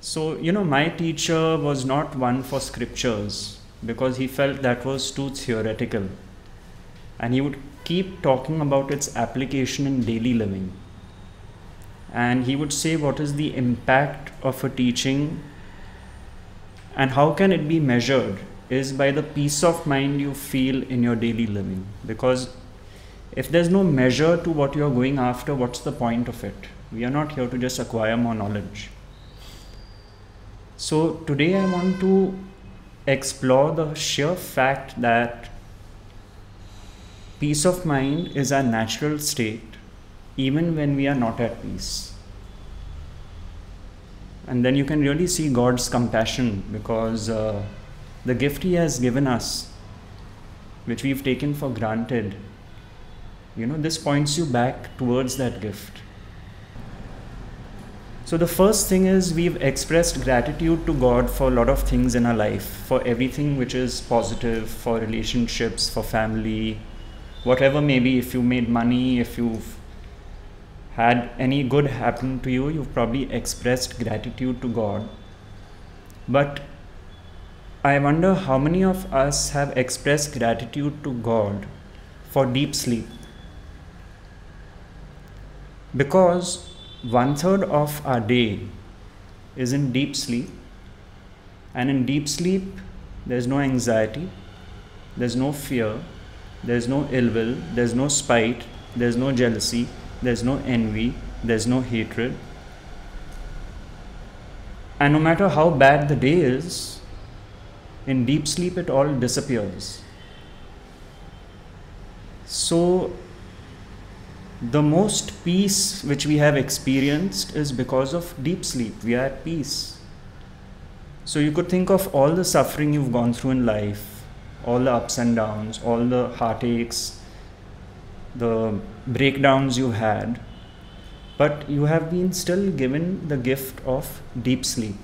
So, my teacher was not one for scriptures because he felt that was too theoretical. And he would keep talking about its application in daily living. And he would say, what is the impact of a teaching and how can it be measured is by the peace of mind you feel in your daily living. Because if there's no measure to what you're going after, what's the point of it? We are not here to just acquire more knowledge. So today I want to explore the sheer fact that peace of mind is our natural state even when we are not at peace. And then you can really see God's compassion because the gift He has given us, which we've taken for granted, this points you back towards that gift. So the first thing is we've expressed gratitude to God for a lot of things in our life, for everything which is positive, for relationships, for family, whatever maybe. If you made money, if you've had any good happen to you, you've probably expressed gratitude to God. But I wonder how many of us have expressed gratitude to God for deep sleep. Because 1/3 of our day is in deep sleep, and in deep sleep there's no anxiety, there's no fear, there's no ill will, there's no spite, there's no jealousy, there's no envy, there's no hatred. And no matter how bad the day is, in deep sleep it all disappears. So the most peace which we have experienced is because of deep sleep. We are at peace. So you could think of all the suffering you've gone through in life, all the ups and downs, all the heartaches, the breakdowns you had, but you have been still given the gift of deep sleep.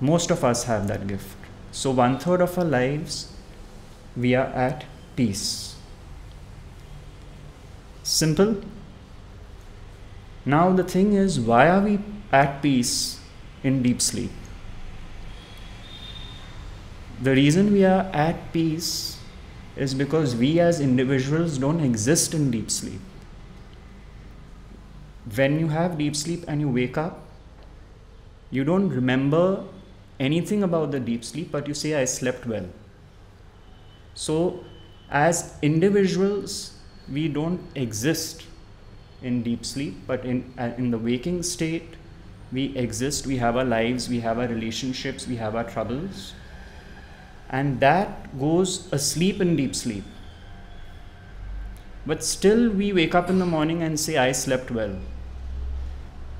Most of us have that gift. So 1/3 of our lives, we are at peace. Simple. Now the thing is, why are we at peace in deep sleep? The reason we are at peace is because we as individuals don't exist in deep sleep. When you have deep sleep and you wake up, you don't remember anything about the deep sleep, but you say, I slept well. So as individuals, we don't exist in deep sleep, but in the waking state, we exist, we have our lives, we have our relationships, we have our troubles, and that goes asleep in deep sleep. But still we wake up in the morning and say, I slept well.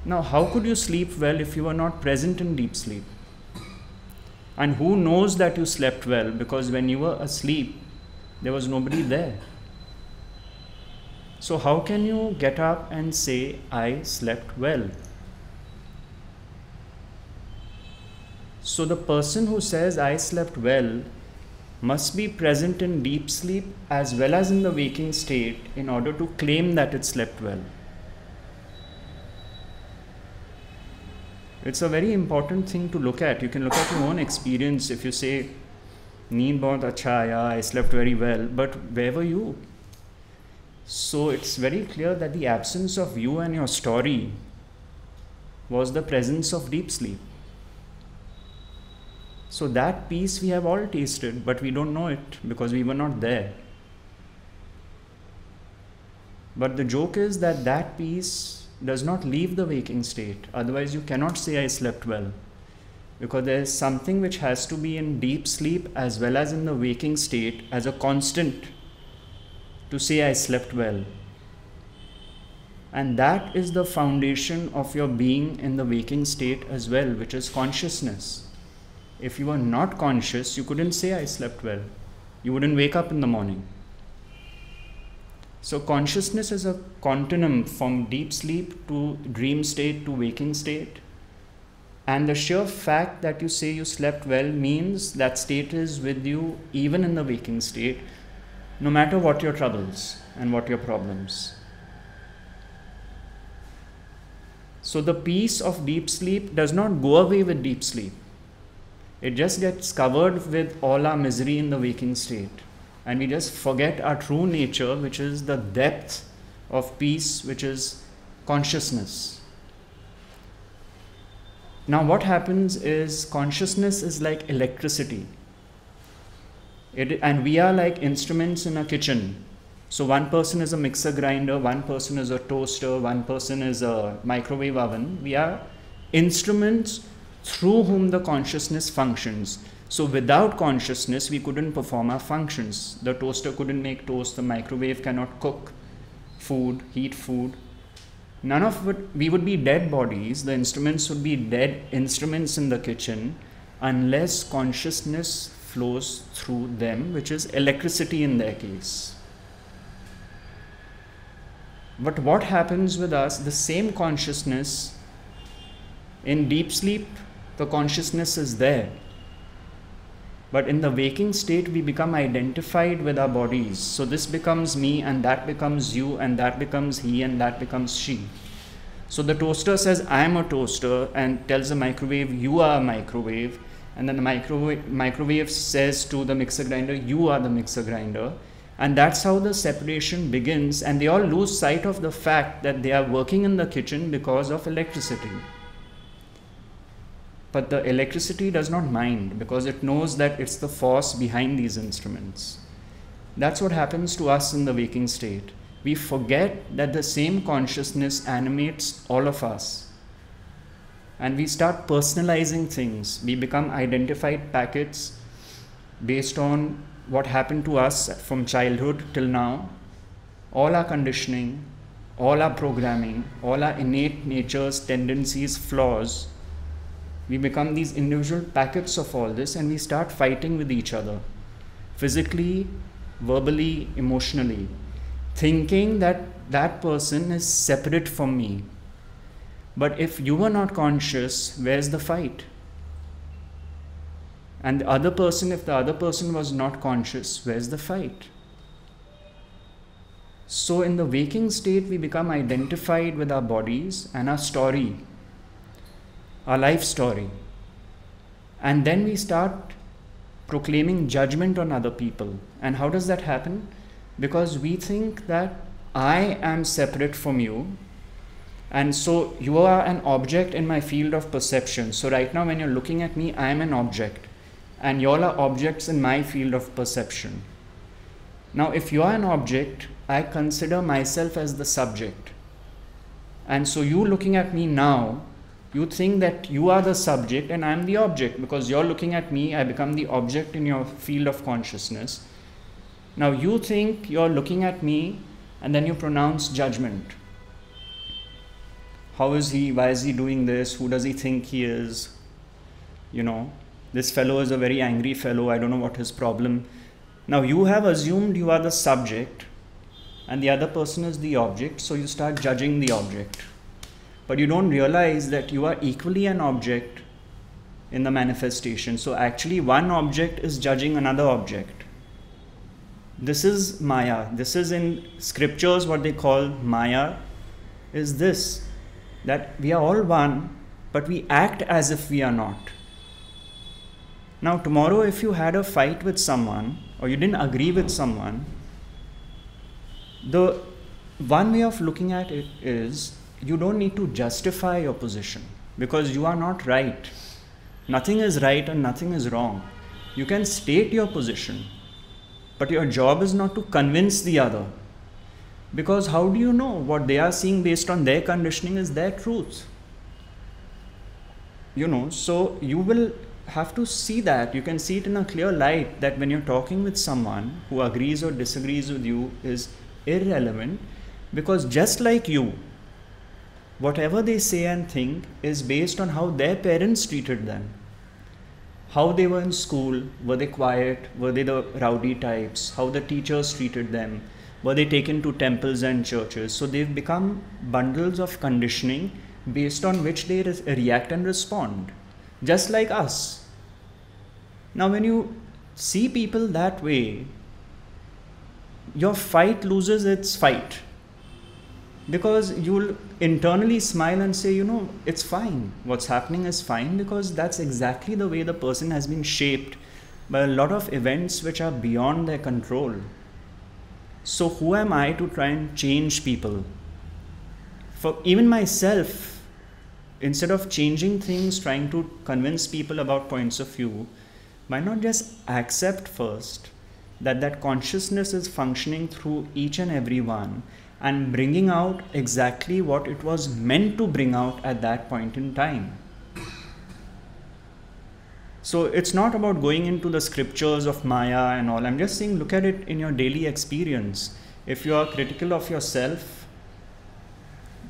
Now, how could you sleep well if you are not present in deep sleep? And who knows that you slept well? Because when you were asleep, there was nobody there. So how can you get up and say, I slept well? So the person who says, I slept well, must be present in deep sleep as well as in the waking state in order to claim that it slept well. It's a very important thing to look at. You can look at your own experience. If you say, Neend bahut acha aaya, I slept very well, but where were you? So it's very clear that the absence of you and your story was the presence of deep sleep. So that peace we have all tasted, but we don't know it because we were not there. But the joke is that that peace does not leave the waking state. Otherwise you cannot say I slept well, because there is something which has to be in deep sleep as well as in the waking state as a constant to say I slept well. And that is the foundation of your being in the waking state as well, which is consciousness. If you are not conscious, you couldn't say I slept well. You wouldn't wake up in the morning. So consciousness is a continuum from deep sleep to dream state to waking state. And the sheer fact that you say you slept well means that state is with you even in the waking state, no matter what your troubles and what your problems. So the peace of deep sleep does not go away with deep sleep. It just gets covered with all our misery in the waking state. And we just forget our true nature, which is the depth of peace, which is consciousness. Now what happens is consciousness is like electricity. And we are like instruments in a kitchen. So one person is a mixer grinder, one person is a toaster, one person is a microwave oven. We are instruments through whom the consciousness functions. So without consciousness, we couldn't perform our functions. The toaster couldn't make toast, the microwave cannot cook food, heat food. None of it, we would be dead bodies, the instruments would be dead instruments in the kitchen unless consciousness flows through them, which is electricity in their case. But what happens with us, the same consciousness, in deep sleep, the consciousness is there. But in the waking state, we become identified with our bodies. So this becomes me, and that becomes you, and that becomes he, and that becomes she. So the toaster says, I am a toaster, and tells the microwave, you are a microwave. And then the microwave says to the mixer grinder, you are the mixer grinder. And that's how the separation begins. And they all lose sight of the fact that they are working in the kitchen because of electricity. But the electricity does not mind because it knows that it's the force behind these instruments. That's what happens to us in the waking state. We forget that the same consciousness animates all of us. And we start personalizing things. We become identified packets based on what happened to us from childhood till now. All our conditioning, all our programming, all our innate natures, tendencies, flaws. We become these individual packets of all this, and we start fighting with each other. Physically, verbally, emotionally. Thinking that that person is separate from me. But if you were not conscious, where's the fight? And the other person, if the other person was not conscious, where's the fight? So in the waking state, we become identified with our bodies and our story, our life story. And then we start proclaiming judgment on other people. And how does that happen? Because we think that I am separate from you. And so you are an object in my field of perception. So right now when you're looking at me, I am an object. And you all are objects in my field of perception. Now if you are an object, I consider myself as the subject. And so you looking at me now, you think that you are the subject and I am the object. Because you're looking at me, I become the object in your field of consciousness. Now you think you're looking at me and then you pronounce judgment. How is he? Why is he doing this? Who does he think he is? You know, this fellow is a very angry fellow. I don't know what his problem. Now you have assumed you are the subject and the other person is the object. So you start judging the object. But you don't realize that you are equally an object in the manifestation. So actually one object is judging another object. This is Maya. This is in scriptures what they call Maya is this. That we are all one, but we act as if we are not. Now tomorrow if you had a fight with someone or you didn't agree with someone, the one way of looking at it is you don't need to justify your position because you are not right. Nothing is right and nothing is wrong. You can state your position, but your job is not to convince the other. Because how do you know what they are seeing based on their conditioning is their truth? You know, so you will have to see that. You can see it in a clear light that when you're talking with someone who agrees or disagrees with you is irrelevant, because just like you, whatever they say and think is based on how their parents treated them. How they were in school, were they quiet, were they the rowdy types, how the teachers treated them, were they taken to temples and churches. So they've become bundles of conditioning based on which they react and respond, just like us. Now when you see people that way, your fight loses its fight. Because you'll internally smile and say, it's fine. What's happening is fine, because that's exactly the way the person has been shaped by a lot of events which are beyond their control. So who am I to try and change people? For even myself, instead of changing things, trying to convince people about points of view, why not just accept first that consciousness is functioning through each and every one and bringing out exactly what it was meant to bring out at that point in time. So it's not about going into the scriptures of Maya and all. I'm just saying, look at it in your daily experience. If you are critical of yourself,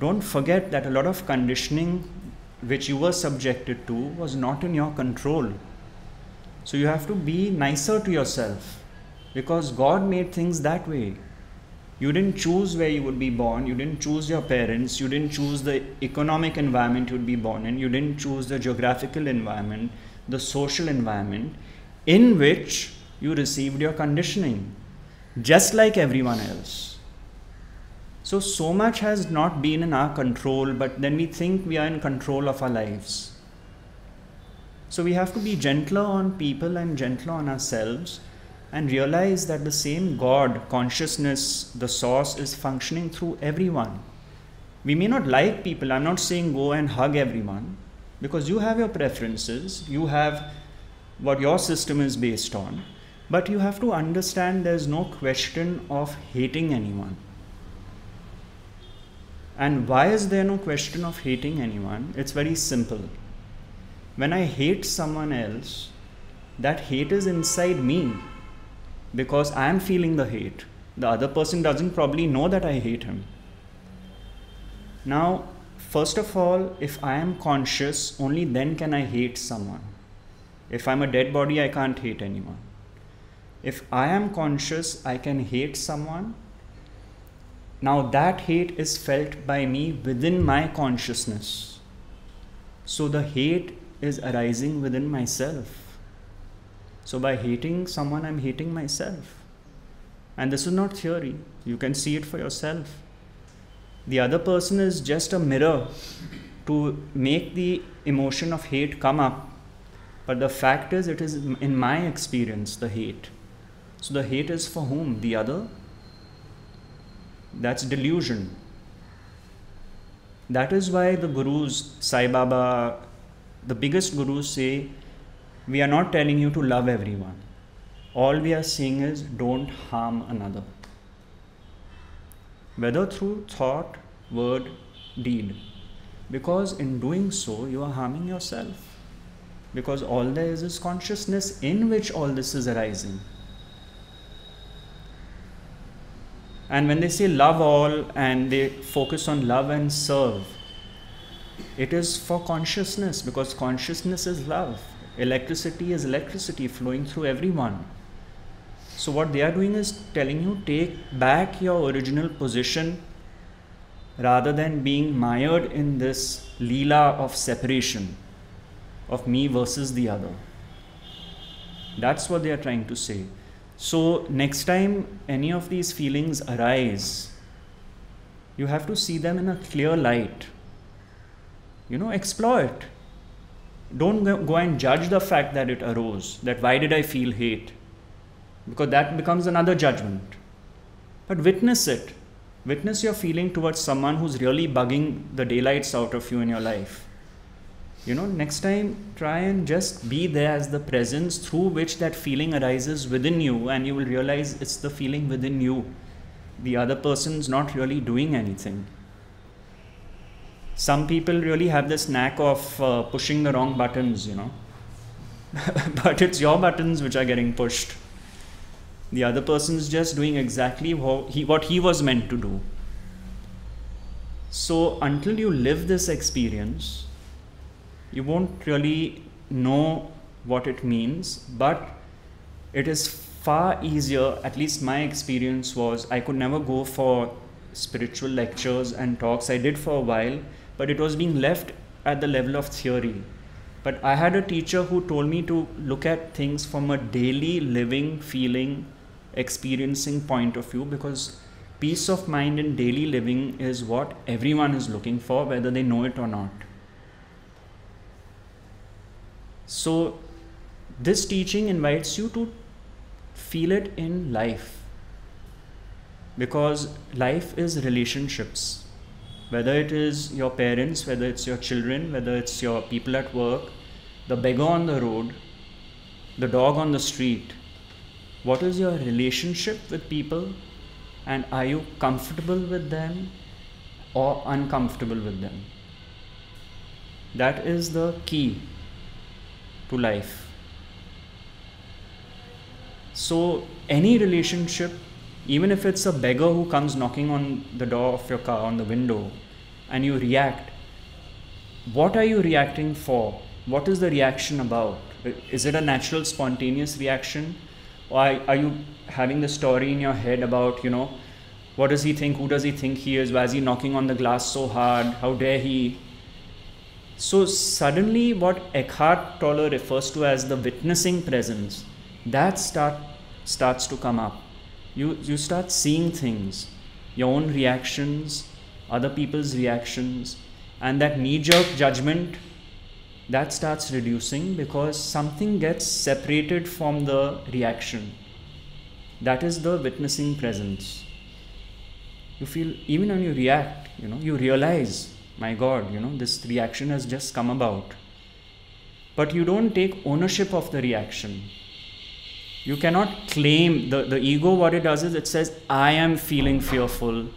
don't forget that a lot of conditioning which you were subjected to was not in your control. So you have to be nicer to yourself, because God made things that way. You didn't choose where you would be born. You didn't choose your parents. You didn't choose the economic environment you would be born in. You didn't choose the geographical environment, the social environment in which you received your conditioning, just like everyone else. So much has not been in our control, but then we think we are in control of our lives. So we have to be gentler on people and gentler on ourselves, and realize that the same God, consciousness, the source, is functioning through everyone. We may not like people. I'm not saying go and hug everyone, because you have your preferences, you have what your system is based on, but you have to understand there's no question of hating anyone. And why is there no question of hating anyone? It's very simple. When I hate someone else, that hate is inside me, because I am feeling the hate. The other person doesn't probably know that I hate him. Now, first of all, if I am conscious, only then can I hate someone. If I'm a dead body, I can't hate anyone. If I am conscious, I can hate someone. Now that hate is felt by me within my consciousness. So the hate is arising within myself. So by hating someone, I'm hating myself. And this is not theory. You can see it for yourself. The other person is just a mirror to make the emotion of hate come up. But the fact is, it is in my experience, the hate. So the hate is for whom? The other? That's delusion. That is why the gurus, Sai Baba, the biggest gurus say, we are not telling you to love everyone. All we are saying is don't harm another. Whether through thought, word, deed. Because in doing so, you are harming yourself. Because all there is consciousness in which all this is arising. And when they say love all and they focus on love and serve, it is for consciousness, because consciousness is love. Electricity is electricity flowing through everyone. So what they are doing is telling you, take back your original position rather than being mired in this leela of separation of me versus the other. That's what they are trying to say. So next time any of these feelings arise, you have to see them in a clear light. Explore it. Don't go and judge the fact that it arose, that why did I feel hate? Because that becomes another judgment. But witness it. Witness your feeling towards someone who's really bugging the daylights out of you in your life. Next time, try and just be there as the presence through which that feeling arises within you, and you will realize it's the feeling within you. The other person's not really doing anything. Some people really have this knack of pushing the wrong buttons, but it's your buttons which are getting pushed. The other person's just doing exactly what he was meant to do. So until you live this experience, you won't really know what it means, but it is far easier. At least my experience was, I could never go for spiritual lectures and talks. I did for a while, but it was being left at the level of theory. But I had a teacher who told me to look at things from a daily living, feeling, experiencing point of view, because Peace of mind in daily living is what everyone is looking for, whether they know it or not. So this teaching invites you to feel it in life, because life is relationships. Whether it is your parents, whether it's your children, whether it's your people at work, the beggar on the road, the dog on the street, what is your relationship with people, and are you comfortable with them or uncomfortable with them? That is the key to life. So any relationship, even if it's a beggar who comes knocking on the door of your car, on the window, and you react, what are you reacting for? What is the reaction about? Is it a natural, spontaneous reaction? Or are you having the story in your head about, what does he think? Who does he think he is? Why is he knocking on the glass so hard? How dare he? So suddenly what Eckhart Tolle refers to as the witnessing presence, that starts to come up. You start seeing things, your own reactions, other people's reactions, and that knee-jerk judgment, that starts reducing because something gets separated from the reaction. That is the witnessing presence. You feel, even when you react, you realize, my God, this reaction has just come about. But you don't take ownership of the reaction. You cannot claim, the ego, what it does is it says, I am feeling fearful,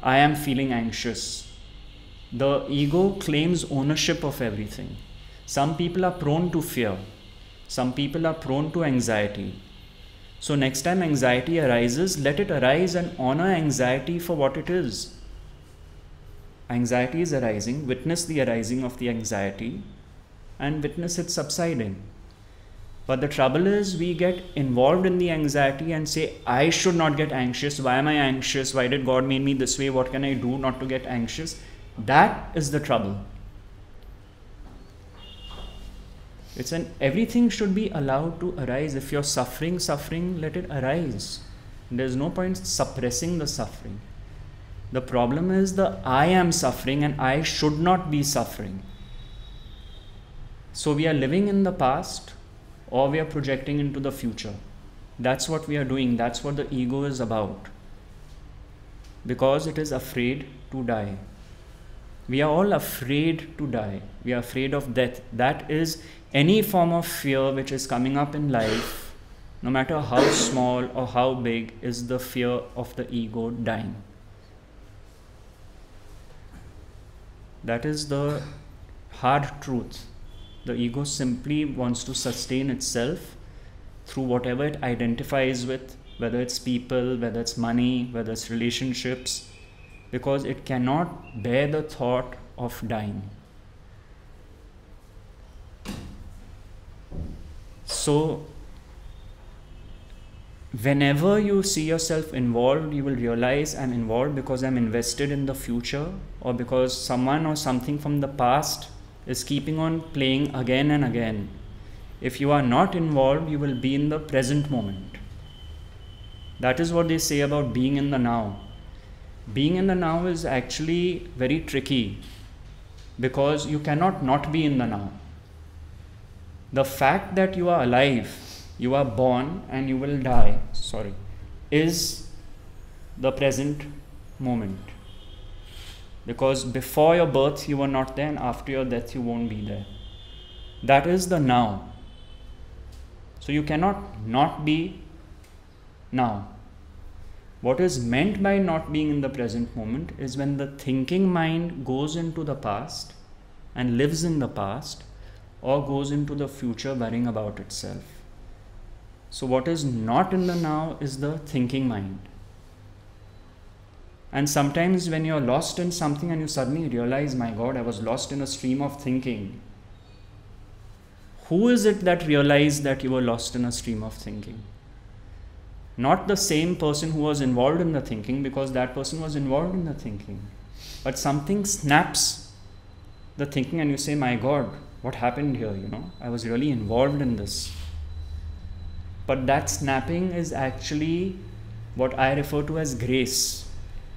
I am feeling anxious. The ego claims ownership of everything. Some people are prone to fear. Some people are prone to anxiety. So next time anxiety arises, let it arise and honor anxiety for what it is. Anxiety is arising, witness the arising of the anxiety and witness it subsiding. But the trouble is we get involved in the anxiety and say, I should not get anxious. Why am I anxious? Why did God make me this way? What can I do not to get anxious? That is the trouble. Everything should be allowed to arise. If you're suffering, let it arise. There's no point suppressing the suffering. The problem is the I am suffering and I should not be suffering. So we are living in the past or we are projecting into the future. That's what we are doing. That's what the ego is about. Because it is afraid to die. We are all afraid to die. We are afraid of death. That is any form of fear which is coming up in life, no matter how small or how big, is the fear of the ego dying. That is the hard truth. The ego simply wants to sustain itself through whatever it identifies with, whether it's people, whether it's money, whether it's relationships, because it cannot bear the thought of dying. So, whenever you see yourself involved, you will realize I'm involved because I'm invested in the future, or because someone or something from the past is keeping on playing again and again. If you are not involved, you will be in the present moment. That is what they say about being in the now. Being in the now is actually very tricky because you cannot not be in the now. The fact that you are alive, you are born and you will die, is the present moment. Because before your birth you were not there and after your death you won't be there. That is the now. So you cannot not be now. What is meant by not being in the present moment is when the thinking mind goes into the past and lives in the past, or goes into the future worrying about itself. So what is not in the now is the thinking mind. And sometimes when you're lost in something and you suddenly realize, my God, I was lost in a stream of thinking. Who is it that realized that you were lost in a stream of thinking? Not the same person who was involved in the thinking, because that person was involved in the thinking. But something snaps the thinking and you say, my God, what happened here? I was really involved in this. But that snapping is actually what I refer to as grace.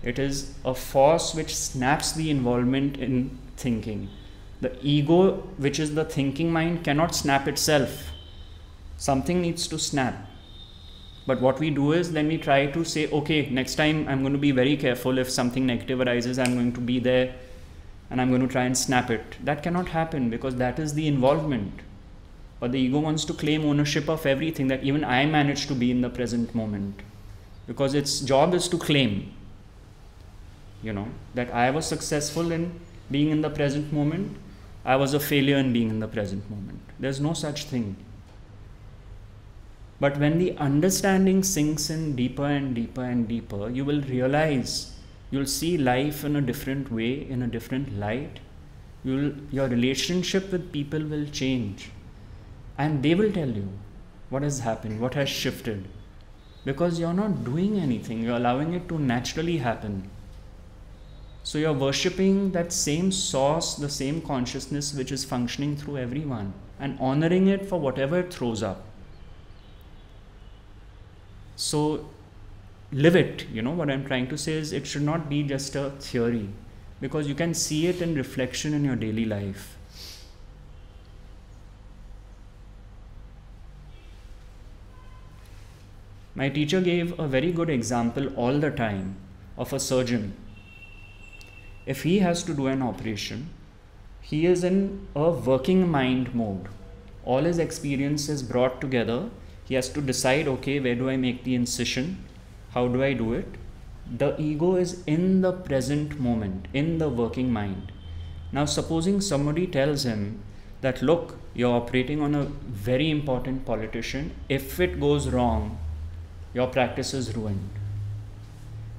It is a force which snaps the involvement in thinking. The ego, which is the thinking mind, cannot snap itself. Something needs to snap. But what we do is then we try to say, okay, next time I'm going to be very careful. If something negative arises, I'm going to be there and I'm going to try and snap it. That cannot happen because that is the involvement. But the ego wants to claim ownership of everything, that even I managed to be in the present moment. Because its job is to claim, that I was successful in being in the present moment. I was a failure in being in the present moment. There's no such thing. But when the understanding sinks in deeper and deeper and deeper, you will realize, you'll see life in a different way, in a different light. Your relationship with people will change. And they will tell you what has happened, what has shifted. Because you're not doing anything, you're allowing it to naturally happen. So you're worshipping that same source, the same consciousness which is functioning through everyone, and honoring it for whatever it throws up. So live it. What I'm trying to say is it should not be just a theory, because you can see it in reflection in your daily life. My teacher gave a very good example all the time of a surgeon. If he has to do an operation, he is in a working mind mode. All his experience is brought together. He has to decide, okay, where do I make the incision? How do I do it? The ego is in the present moment, in the working mind. Now, supposing somebody tells him that, look, you're operating on a very important politician. If it goes wrong, your practice is ruined.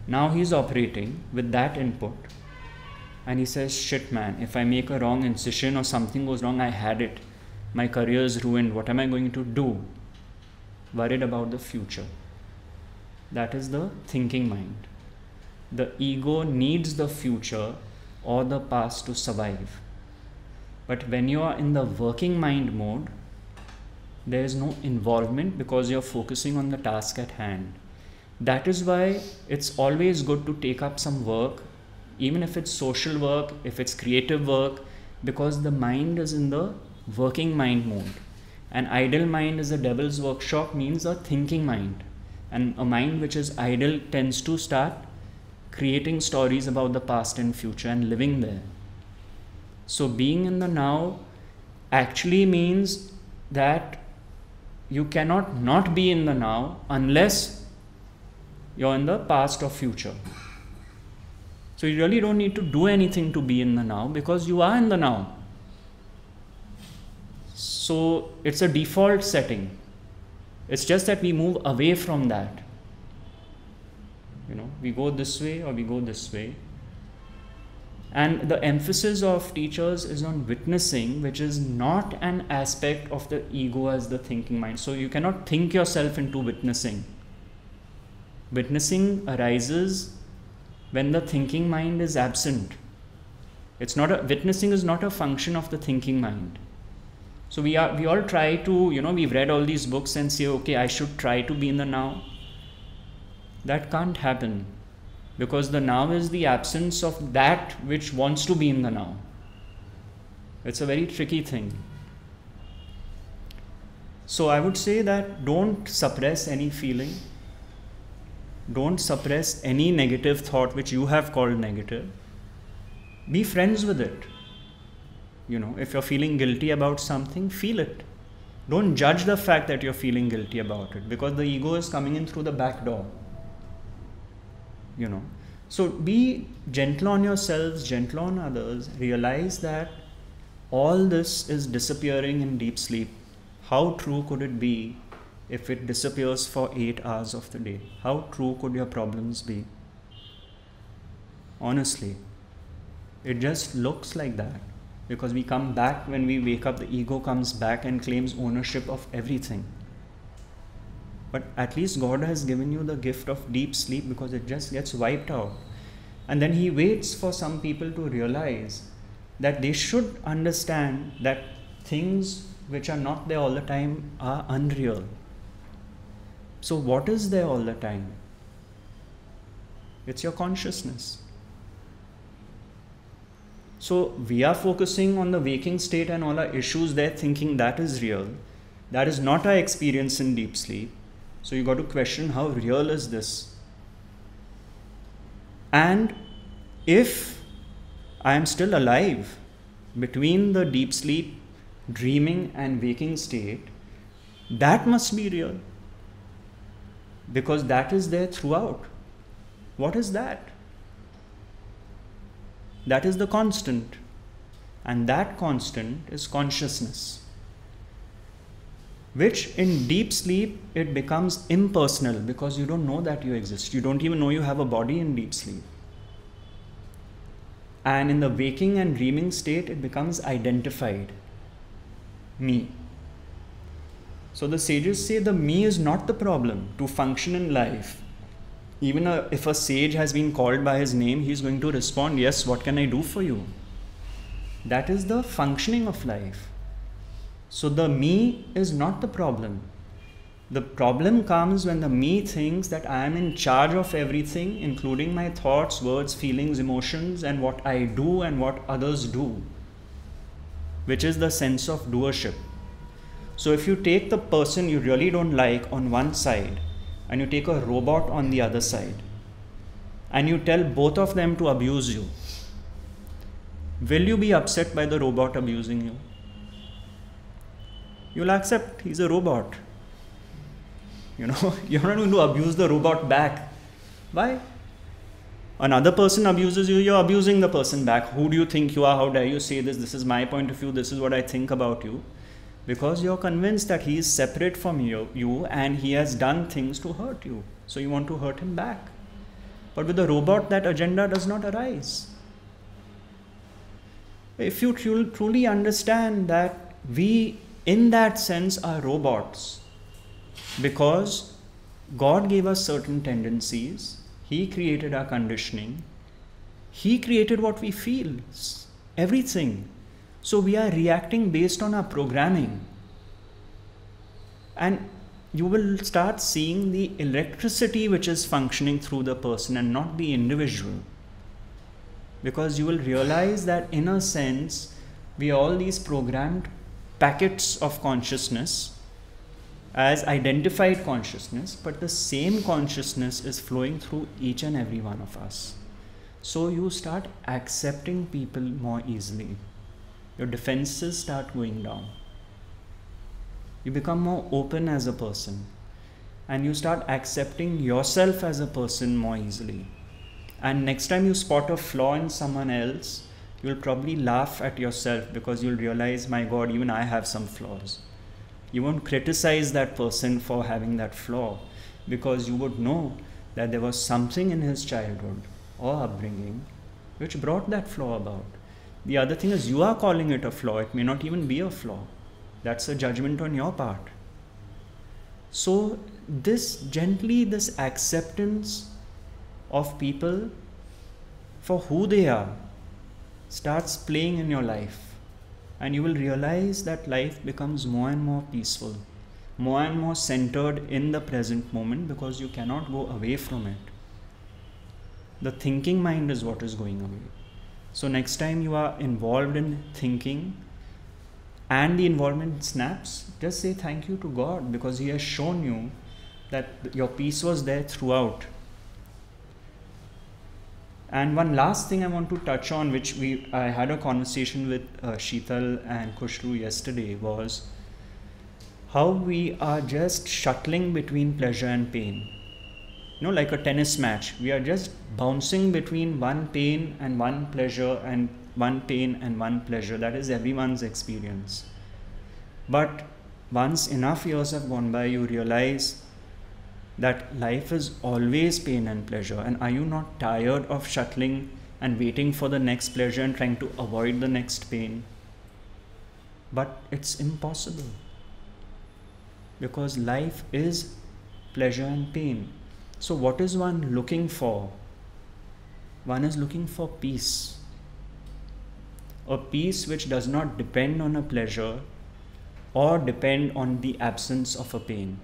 Now he's operating with that input. And he says, shit man, if I make a wrong incision or something goes wrong, I had it. My career is ruined. What am I going to do? Worried about the future. That is the thinking mind. The ego needs the future or the past to survive. But when you are in the working mind mode, there is no involvement because you're focusing on the task at hand. That is why it's always good to take up some work, even if it's social work, if it's creative work, because the mind is in the working mind mode. An idle mind is a devil's workshop, means a thinking mind. And a mind which is idle tends to start creating stories about the past and future and living there. So being in the now actually means that you cannot not be in the now unless you're in the past or future. So you really don't need to do anything to be in the now because you are in the now. So it's a default setting. It's just that we move away from that. We go this way or we go this way. And the emphasis of teachers is on witnessing, which is not an aspect of the ego as the thinking mind. So you cannot think yourself into witnessing. Witnessing arises when the thinking mind is absent. Witnessing is not a function of the thinking mind. So we all try to, we've read all these books and say, okay, I should try to be in the now. That can't happen because the now is the absence of that which wants to be in the now. It's a very tricky thing. So I would say that don't suppress any feeling. Don't suppress any negative thought which you have called negative. Be friends with it. If you're feeling guilty about something, feel it. Don't judge the fact that you're feeling guilty about it because the ego is coming in through the back door. So be gentle on yourselves, gentle on others. Realize that all this is disappearing in deep sleep. How true could it be if it disappears for 8 hours of the day? How true could your problems be? Honestly, it just looks like that. Because we come back when we wake up, the ego comes back and claims ownership of everything. But at least God has given you the gift of deep sleep because it just gets wiped out. And then He waits for some people to realize that they should understand that things which are not there all the time are unreal. So what is there all the time? It's your consciousness. So we are focusing on the waking state and all our issues there, thinking that is real. That is not our experience in deep sleep. So you got to question, how real is this? And if I am still alive between the deep sleep, dreaming and waking state, that must be real. Because that is there throughout. What is that? That is the constant. And that constant is consciousness. Which in deep sleep, it becomes impersonal because you don't know that you exist. You don't even know you have a body in deep sleep. And in the waking and dreaming state, it becomes identified. Me. So the sages say the me is not the problem to function in life. Even if a sage has been called by his name, he is going to respond, yes, what can I do for you? That is the functioning of life. So the me is not the problem. The problem comes when the me thinks that I am in charge of everything, including my thoughts, words, feelings, emotions, and what I do and what others do, which is the sense of doership. So if you take the person you really don't like on one side, and you take a robot on the other side, and you tell both of them to abuse you, will you be upset by the robot abusing you? You'll accept, he's a robot. You're not going to abuse the robot back. Why? Another person abuses you, you're abusing the person back. Who do you think you are? How dare you say this? This is my point of view. This is what I think about you. Because you're convinced that he is separate from you and he has done things to hurt you. So you want to hurt him back. But with the robot, that agenda does not arise. If you truly understand that we, in that sense, are robots, because God gave us certain tendencies, He created our conditioning, He created what we feel, everything. So we are reacting based on our programming. And you will start seeing the electricity which is functioning through the person and not the individual. Because you will realize that in a sense, we are all these programmed packets of consciousness as identified consciousness, but the same consciousness is flowing through each and every one of us. So you start accepting people more easily. Your defenses start going down. You become more open as a person, and you start accepting yourself as a person more easily. And next time you spot a flaw in someone else, you'll probably laugh at yourself because you'll realize, my God, even I have some flaws. You won't criticize that person for having that flaw because you would know that there was something in his childhood or upbringing which brought that flaw about. The other thing is, you are calling it a flaw. It may not even be a flaw. That's a judgment on your part. So this acceptance of people for who they are starts playing in your life. And you will realize that life becomes more and more peaceful, more and more centered in the present moment, because you cannot go away from it. The thinking mind is what is going away. So next time you are involved in thinking and the involvement snaps, just say thank you to God, because He has shown you that your peace was there throughout. And one last thing I want to touch on, which I had a conversation with Sheetal and Khushru yesterday, was how we are just shuttling between pleasure and pain. Like a tennis match. We are just bouncing between one pain and one pleasure and one pain and one pleasure. That is everyone's experience. But once enough years have gone by, you realize that life is always pain and pleasure. And are you not tired of shuttling and waiting for the next pleasure and trying to avoid the next pain? But it's impossible, because life is pleasure and pain. So what is one looking for? One is looking for peace. A peace which does not depend on a pleasure or depend on the absence of a pain.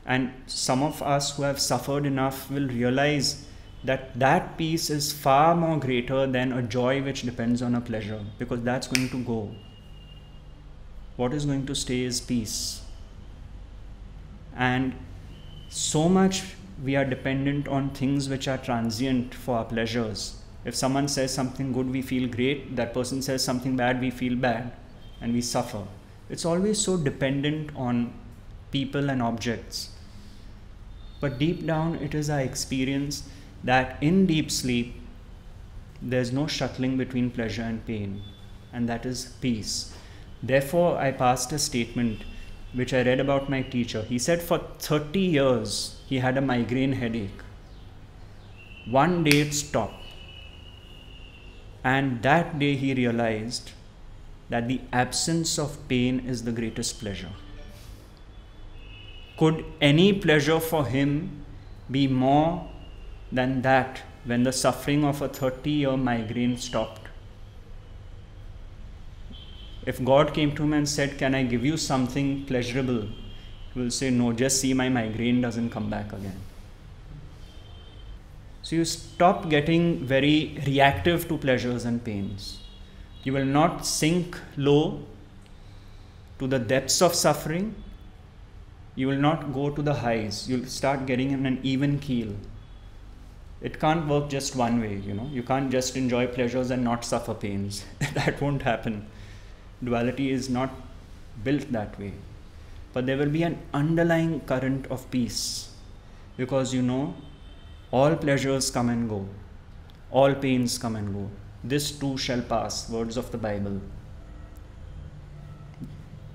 And some of us who have suffered enough will realize that that peace is far more greater than a joy which depends on a pleasure, because that's going to go. What is going to stay is peace. And so much we are dependent on things which are transient for our pleasures. If someone says something good, we feel great. That person says something bad, we feel bad and we suffer. It's always so dependent on people and objects. But deep down, it is our experience that in deep sleep, there's no shuttling between pleasure and pain, and that is peace. Therefore, I passed a statement which I read about my teacher. He said for 30 years, he had a migraine headache. One day it stopped. And that day he realized that the absence of pain is the greatest pleasure. Could any pleasure for him be more than that when the suffering of a 30-year migraine stopped? If God came to him and said, "Can I give you something pleasurable?" he will say, "No, just see my migraine doesn't come back again." So you stop getting very reactive to pleasures and pains. You will not sink low to the depths of suffering. You will not go to the highs. You'll start getting in an even keel. It can't work just one way, You can't just enjoy pleasures and not suffer pains. That won't happen. Duality is not built that way. But there will be an underlying current of peace, because all pleasures come and go. All pains come and go. This too shall pass. Words of the Bible.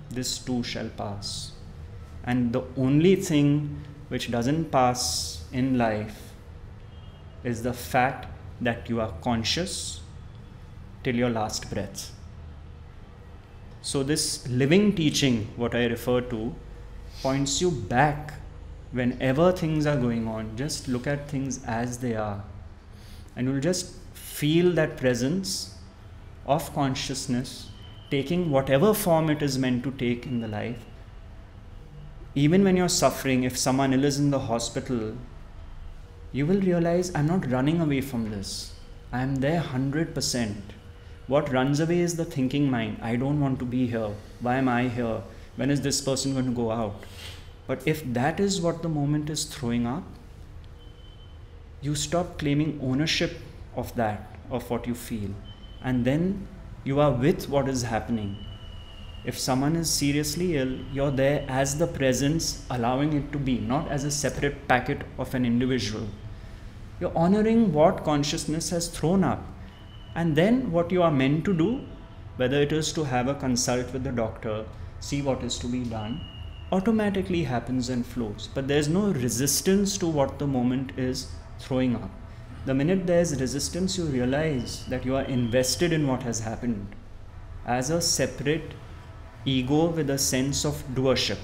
This too shall pass. And the only thing which doesn't pass in life is the fact that you are conscious till your last breath. So this living teaching, what I refer to, points you back. Whenever things are going on, just look at things as they are. And you'll just feel that presence of consciousness taking whatever form it is meant to take in the life. Even when you're suffering, if someone is in the hospital, you will realize, I'm not running away from this. I'm there 100%. What runs away is the thinking mind. I don't want to be here. Why am I here? When is this person going to go out? But if that is what the moment is throwing up, you stop claiming ownership of that, of what you feel. And then you are with what is happening. If someone is seriously ill, you're there as the presence, allowing it to be, not as a separate packet of an individual. You're honoring what consciousness has thrown up. And then what you are meant to do, whether it is to have a consult with the doctor, see what is to be done, automatically happens and flows. But there's no resistance to what the moment is throwing up. The minute there's resistance, you realize that you are invested in what has happened as a separate ego with a sense of doership.